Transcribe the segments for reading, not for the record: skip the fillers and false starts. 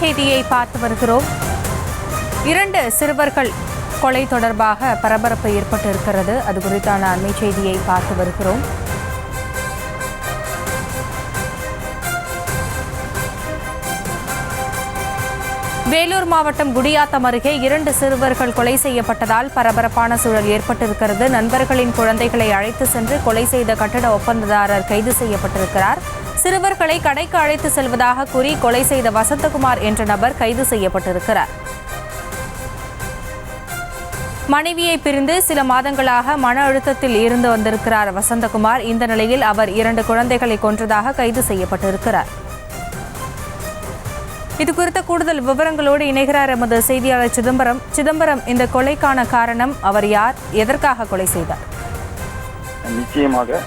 செய்தியை பார்த்து வருகிறோம். 2 சிறுவர்கள் கொலை தொடர்பாக பரபரப்பு ஏற்பட்டு இருக்கிறது. அது குறித்தான அண்மை செய்தியை பார்த்து வருகிறோம். வேலூர் மாவட்டம் குடியாத்தம் அருகே 2 சிறுவர்கள் கொலை செய்யப்பட்டதால் பரபரப்பான சூழல் ஏற்பட்டிருக்கிறது. நண்பர்களின் குழந்தைகளை அழைத்து சென்று கொலை செய்த கட்டட ஒப்பந்ததாரர் கைது செய்யப்பட்டிருக்கிறார். சிறுவர்களை கடைக்கு அழைத்து செல்வதாக கூறி கொலை செய்த வசந்தகுமார் என்ற நபர் கைது செய்யப்பட்டிருக்கிறார். மனைவியை பிரிந்து சில மாதங்களாக மன அழுத்தத்தில் இருந்து வந்திருக்கிறார் வசந்தகுமார். இந்த நிலையில் அவர் 2 குழந்தைகளை கொன்றதாக கைது செய்யப்பட்டிருக்கிறார். இது குறித்த கூடுதல் விவரங்களோடு இணைகிறார் எமது செய்தியாளர் சிதம்பரம். இந்த கொலைக்கான காரணம், அவர் யார், எதற்காக கொலை செய்தார்? நிச்சயமாக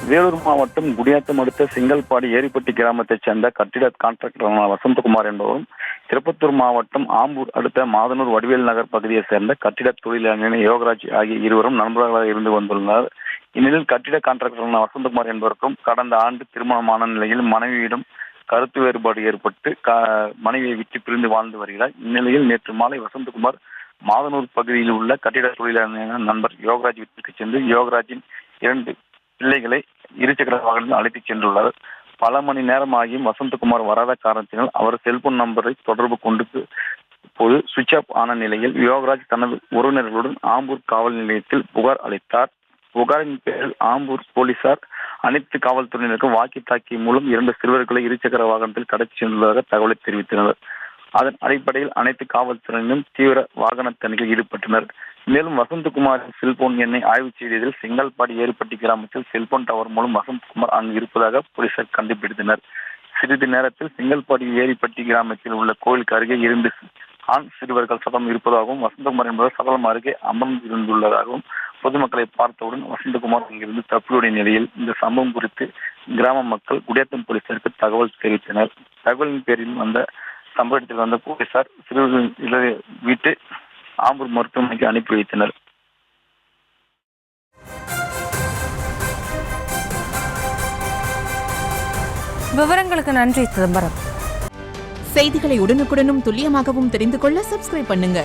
வேலூர் மாவட்டம் குடியாத்தம் அடுத்த செங்கல்பாடி ஏரிப்பட்டி கிராமத்தைச் சேர்ந்த கட்டிட கான்ட்ராக்டரான வசந்தகுமார் என்பவரும், திருப்பத்தூர் மாவட்டம் ஆம்பூர் அடுத்த மாதனூர் வடிவேல் நகர் பகுதியைச் சேர்ந்த கட்டிட தொழிலாளர் யோகராஜ் ஆகிய இருவரும் நண்பர்களாக இருந்து வந்துள்ளனர். இந்நிலையில் கட்டிட கான்ட்ராக்டரான வசந்தகுமார் என்பவருக்கும் கடந்த ஆண்டு திருமணமான நிலையில் மனைவியிடம் கருத்து வேறுபாடு ஏற்பட்டு மனைவியை விட்டு பிரிந்து வாழ்ந்து வருகிறார். இந்நிலையில் நேற்று மாலை வசந்தகுமார் மாதனூர் பகுதியில் உள்ள கட்டிட தொழிலாளர் நண்பர் யோகராஜ் வீட்டிற்கு சென்று யோகராஜின் 2 பிள்ளைகளை இருசக்கர வாகனத்தில் அழைத்துச் சென்றுள்ளார். பல மணி நேரம் ஆகியும் வசந்தகுமார் வராத காரணத்தினால் அவர் செல்போன் நம்பரை தொடர்பு கொண்டு போது சுவிட்ச் ஆஃப் ஆன நிலையில் யோகராஜ் தனது உறவினர்களுடன் ஆம்பூர் காவல் நிலையத்தில் புகார் அளித்தார். புகாரின் பேரில் ஆம்பூர் போலீசார் அனைத்து காவல்துறையினருக்கும் வாக்கி டாக்கி மூலம் 2 சிறுவர்களை இருசக்கர வாகனத்தில் கடத்தி சென்றுள்ளதாக தகவலை தெரிவித்தனர். அதன் அடிப்படையில் அனைத்து காவல்துறையினரும் தீவிர வாகன தணிக்கையில் ஈடுபட்டனர். மேலும் வசந்தகுமாரின் செல்போன் எண்ணை ஆய்வு செய்ததில் செங்கல்பாடி ஏரிப்பட்டி கிராமத்தில் செல்போன் டவர் மூலம் வசந்தகுமார் அங்கு இருப்பதாக போலீசார் கண்டுபிடித்தனர். சிறிது நேரத்தில் செங்கல்பாடி ஏரிப்பட்டி கிராமத்தில் உள்ள கோயிலுக்கு அருகே 2 ஆண் சிறுவர்கள் சதம் இருப்பதாகவும் வசந்தகுமார் என்பவர் சதம் அருகே அமர்ந்திருந்துள்ளதாகவும் பொதுமக்களை பார்த்தவுடன் வசந்தகுமார் அங்கிருந்து தப்பியுடைய நிலையில் இந்த சம்பவம் குறித்து கிராம மக்கள் குடியாத்தம் போலீசாருக்கு தகவல் தெரிவித்தனர். தகவலின் பேரில் வந்த சம்பவ இடத்தில் வந்த போலீசார் சிறுவர்களை வீட்டு ஆம்பூர் மருத்துவமனைக்கு அனுப்பி வைத்தனர். விவரங்களுக்கு நன்றி சிதம்பரம். செய்திகளை உடனுக்குடனும் துல்லியமாகவும் தெரிந்து கொள்ள சப்ஸ்கிரைப் பண்ணுங்க.